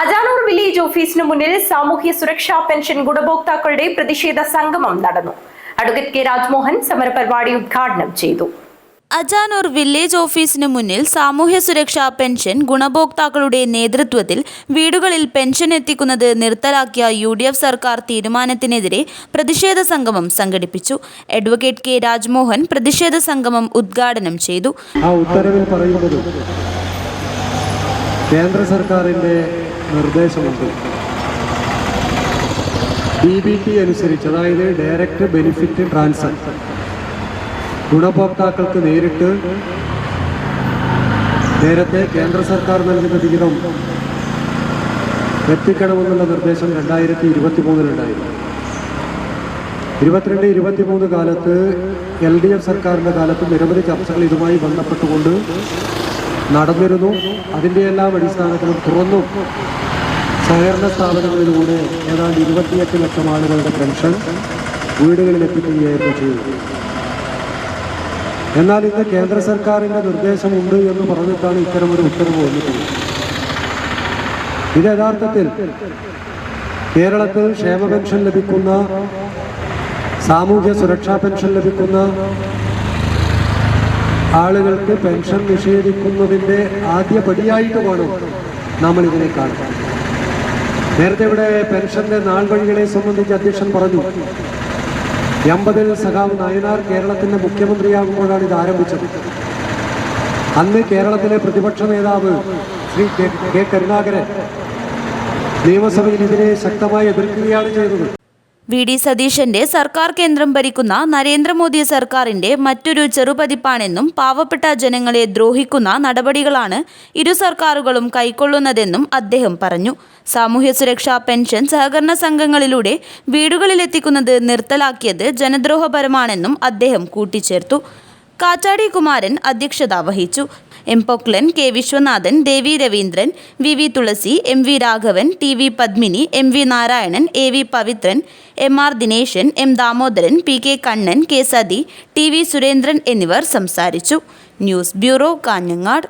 Ajanur village ഓഫീസിന് മുന്നിൽ സാമൂഹ്യ സുരക്ഷാ പെൻഷൻ ഗുണഭോക്താക്കളുടെ പ്രതിഷേധ സംഗമം നടന്നു. അഡ്വക്കേറ്റ് കെ രാജ്മോഹൻ സമരപരിപാടി ഉദ്ഘാടനം ചെയ്തു. അജാനൂർ വില്ലേജ് ഓഫീസിന് മുന്നിൽ സാമൂഹ്യ സുരക്ഷാ പെൻഷൻ ഗുണഭോക്താക്കളുടെ നേതൃത്വത്തിൽ വീടുകളിൽ പെൻഷൻ എത്തിക്കുന്നത് നിർത്തലാക്കിയ UDF സർക്കാർ തീരുമാനത്തിനെതിരെ പ്രതിഷേധ സംഗമം സംഘടിപ്പിച്ചു. അഡ്വക്കേറ്റ് കെ രാജ്മോഹൻ പ്രതിഷേധ സംഗമം ഉദ്ഘാടനം ചെയ്തു. ആ ഉത്തരവിൽ പറയുന്നത് കേന്ദ്ര സർക്കാരിന്റെ നിർദ്ദേശമുണ്ട്. DBT അനുസരിച്ച്, അതായത് ഡയറക്റ്റ് ബെനിഫിറ്റ് ട്രാൻസ്ഫർ, ഗുണഭോക്താക്കൾക്ക് നേരത്തെ കേന്ദ്ര സർക്കാർ നൽകുന്ന വിഹിതം എത്തിക്കണമെന്നുള്ള നിർദ്ദേശം 2023-ലുണ്ടായിരുന്നു. 22-23 കാലത്ത് LDF സർക്കാരിൻ്റെ കാലത്ത് നിരവധി ചർച്ചകൾ ഇതുമായി ബന്ധപ്പെട്ടുകൊണ്ട് നടന്നിരുന്നു. അതിൻ്റെ എല്ലാം അടിസ്ഥാനത്തിലും തുറന്നും സഹകരണ സ്ഥാപനങ്ങളിലൂടെ ഏതാണ്ട് 28 ലക്ഷം ആളുകളുടെ പെൻഷൻ വീടുകളിൽ എത്തിക്കുകയായിരുന്നു ചെയ്തത്. എന്നാൽ ഇന്ന് കേന്ദ്ര സർക്കാരിൻ്റെ നിർദ്ദേശമുണ്ട് എന്ന് പറഞ്ഞിട്ടാണ് ഇത്തരമൊരു ഉത്തരവ് വന്നിട്ടുള്ളത്. ഇത് യഥാർത്ഥത്തിൽ കേരളത്തിൽ ക്ഷേമ പെൻഷൻ ലഭിക്കുന്ന, സാമൂഹ്യ സുരക്ഷാ പെൻഷൻ ലഭിക്കുന്ന ആളുകൾക്ക് പെൻഷൻ നിഷേധിക്കുന്നതിൻ്റെ ആദ്യ പടിയായിട്ട് വേണം നമ്മൾ ഇതിനെ കാണുന്നത്. നേരത്തെ ഇവിടെ പെൻഷന്റെ നാൾ വഴികളെ സംബന്ധിച്ച് അധ്യക്ഷൻ പറഞ്ഞു. 80-ൽ സഖാവ് നായനാർ കേരളത്തിന്റെ മുഖ്യമന്ത്രിയാകുമ്പോഴാണ് ഇത് ആരംഭിച്ചത്. അന്ന് കേരളത്തിലെ പ്രതിപക്ഷ നേതാവ് ശ്രീ കെ കരുണാകരൻ നിയമസഭയിൽ ഇതിനെ ശക്തമായി എതിർക്കുകയാണ് ചെയ്തത്. VD സതീശന്റെ സർക്കാർ കേന്ദ്രം ഭരിക്കുന്ന നരേന്ദ്രമോദി സർക്കാരിന്റെ മറ്റൊരു ചെറുപതിപ്പാണെന്നും പാവപ്പെട്ട ജനങ്ങളെ ദ്രോഹിക്കുന്ന നടപടികളാണ് ഇരു സർക്കാരുകളും കൈക്കൊള്ളുന്നതെന്നും അദ്ദേഹം പറഞ്ഞു. സാമൂഹ്യ സുരക്ഷാ പെൻഷൻ സഹകരണ സംഘങ്ങളിലൂടെ വീടുകളിലെത്തിക്കുന്നത് നിർത്തലാക്കിയത് ജനദ്രോഹപരമാണെന്നും അദ്ദേഹം കൂട്ടിച്ചേർത്തു. കാറ്റാടി കുമാരൻ അധ്യക്ഷത വഹിച്ചു. M. പൊക്ലൻ, K. വിശ്വനാഥൻ, ദേവി രവീന്ദ്രൻ, VV തുളസി, MV Raghavan, TV Padmini, MV Narayanan, AV Pavithran, MR Dineshan, M. Damodaran, PK Kannan, K. Sati, TV Surendran എന്നിവർ സംസാരിച്ചു. News bureau, Kanhangad.